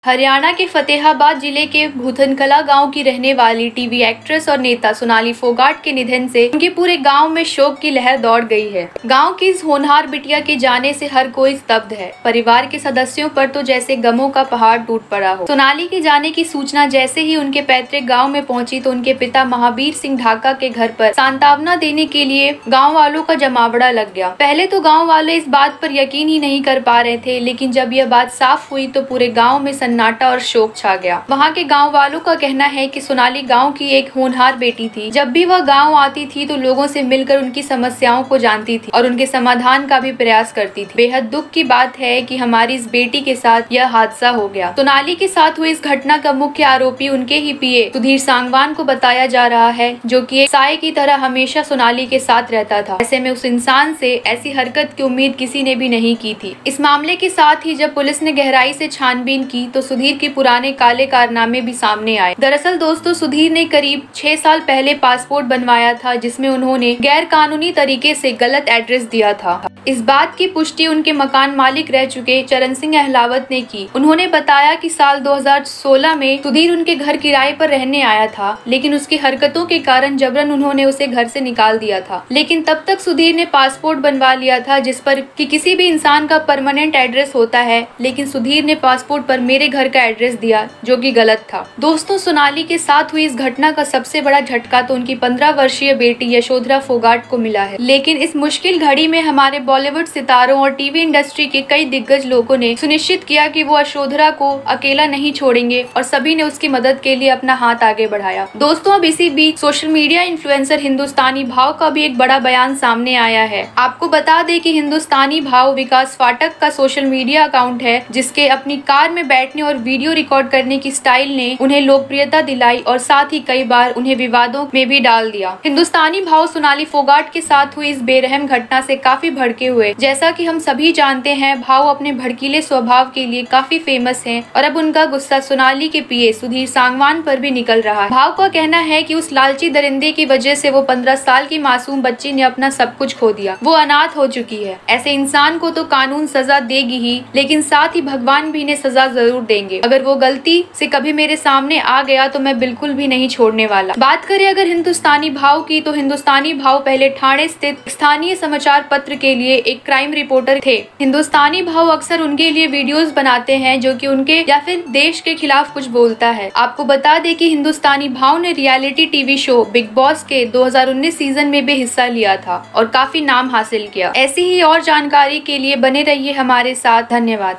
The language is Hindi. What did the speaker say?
हरियाणा के फतेहाबाद जिले के भूथनकला गांव की रहने वाली टीवी एक्ट्रेस और नेता सोनाली फोगाट के निधन से उनके पूरे गांव में शोक की लहर दौड़ गई है। गांव की इस होनहार बिटिया के जाने से हर कोई स्तब्ध है। परिवार के सदस्यों पर तो जैसे गमों का पहाड़ टूट पड़ा हो। सोनाली के जाने की सूचना जैसे ही उनके पैतृक गाँव में पहुंची तो उनके पिता महावीर सिंह ढाका के घर पर सांत्वना देने के लिए गाँव वालों का जमावड़ा लग गया। पहले तो गाँव वाले इस बात पर यकीन ही नहीं कर पा रहे थे, लेकिन जब यह बात साफ हुई तो पूरे गाँव में सन्नाटा और शोक छा गया। वहाँ के गांव वालों का कहना है कि सोनाली गांव की एक होनहार बेटी थी। जब भी वह गांव आती थी तो लोगों से मिलकर उनकी समस्याओं को जानती थी और उनके समाधान का भी प्रयास करती थी। बेहद दुख की बात है कि हमारी इस बेटी के साथ यह हादसा हो गया। सोनाली के साथ हुई इस घटना का मुख्य आरोपी उनके ही पीए सुधीर सांगवान को बताया जा रहा है, जो कि एक साये की तरह हमेशा सोनाली के साथ रहता था। ऐसे में उस इंसान से ऐसी हरकत की उम्मीद किसी ने भी नहीं की थी। इस मामले के साथ ही जब पुलिस ने गहराई से छानबीन की तो सुधीर के पुराने काले कारनामे भी सामने आए। दरअसल दोस्तों, सुधीर ने करीब 6 साल पहले पासपोर्ट बनवाया था, जिसमें उन्होंने गैर कानूनी तरीके से गलत एड्रेस दिया था। इस बात की पुष्टि उनके मकान मालिक रह चुके चरण सिंह अहलावत ने की। उन्होंने बताया कि साल 2016 में सुधीर उनके घर किराए पर रहने आया था, लेकिन उसकी हरकतों के कारण जबरन उन्होंने उसे घर से निकाल दिया था। लेकिन तब तक सुधीर ने पासपोर्ट बनवा लिया था, जिस पर कि किसी भी इंसान का परमानेंट एड्रेस होता है, लेकिन सुधीर ने पासपोर्ट पर मेरे घर का एड्रेस दिया, जो कि गलत था। दोस्तों, सोनाली के साथ हुई इस घटना का सबसे बड़ा झटका तो उनकी 15 वर्षीय बेटी यशोधरा फोगाट को मिला है। लेकिन इस मुश्किल घड़ी में हमारे बॉलीवुड सितारों और टीवी इंडस्ट्री के कई दिग्गज लोगों ने सुनिश्चित किया कि वो यशोधरा को अकेला नहीं छोड़ेंगे और सभी ने उसकी मदद के लिए अपना हाथ आगे बढ़ाया। दोस्तों, अब इसी बीच सोशल मीडिया इन्फ्लुएंसर हिंदुस्तानी भाव का भी एक बड़ा बयान सामने आया है। आपको बता दें कि हिंदुस्तानी भाव विकास फाटक का सोशल मीडिया अकाउंट है, जिसके अपनी कार में बैठने और वीडियो रिकॉर्ड करने की स्टाइल ने उन्हें लोकप्रियता दिलाई और साथ ही कई बार उन्हें विवादों में भी डाल दिया। हिंदुस्तानी भाव सोनाली फोगाट के साथ हुई इस बेरहम घटना से काफी भड़के हुए। जैसा कि हम सभी जानते हैं, भाव अपने भड़कीले स्वभाव के लिए काफी फेमस हैं और अब उनका गुस्सा सोनाली के पीए सुधीर सांगवान पर भी निकल रहा है। भाव का कहना है कि उस लालची दरिंदे की वजह से वो 15 साल की मासूम बच्ची ने अपना सब कुछ खो दिया। वो अनाथ हो चुकी है। ऐसे इंसान को तो कानून सजा देगी ही, लेकिन साथ ही भगवान भी इन्हें सजा जरूर देंगे। अगर वो गलती से कभी मेरे सामने आ गया तो मैं बिल्कुल भी नहीं छोड़ने वाला। बात करें अगर हिंदुस्तानी भाव की, तो हिंदुस्तानी भाव पहले ठाणे स्थित स्थानीय समाचार पत्र के लिए एक क्राइम रिपोर्टर थे। हिंदुस्तानी भाव अक्सर उनके लिए वीडियोस बनाते हैं जो कि उनके या फिर देश के खिलाफ कुछ बोलता है। आपको बता दें कि हिंदुस्तानी भाव ने reality TV show big boss के 2019 सीजन में भी हिस्सा लिया था और काफी नाम हासिल किया। ऐसी ही और जानकारी के लिए बने रहिए हमारे साथ। धन्यवाद।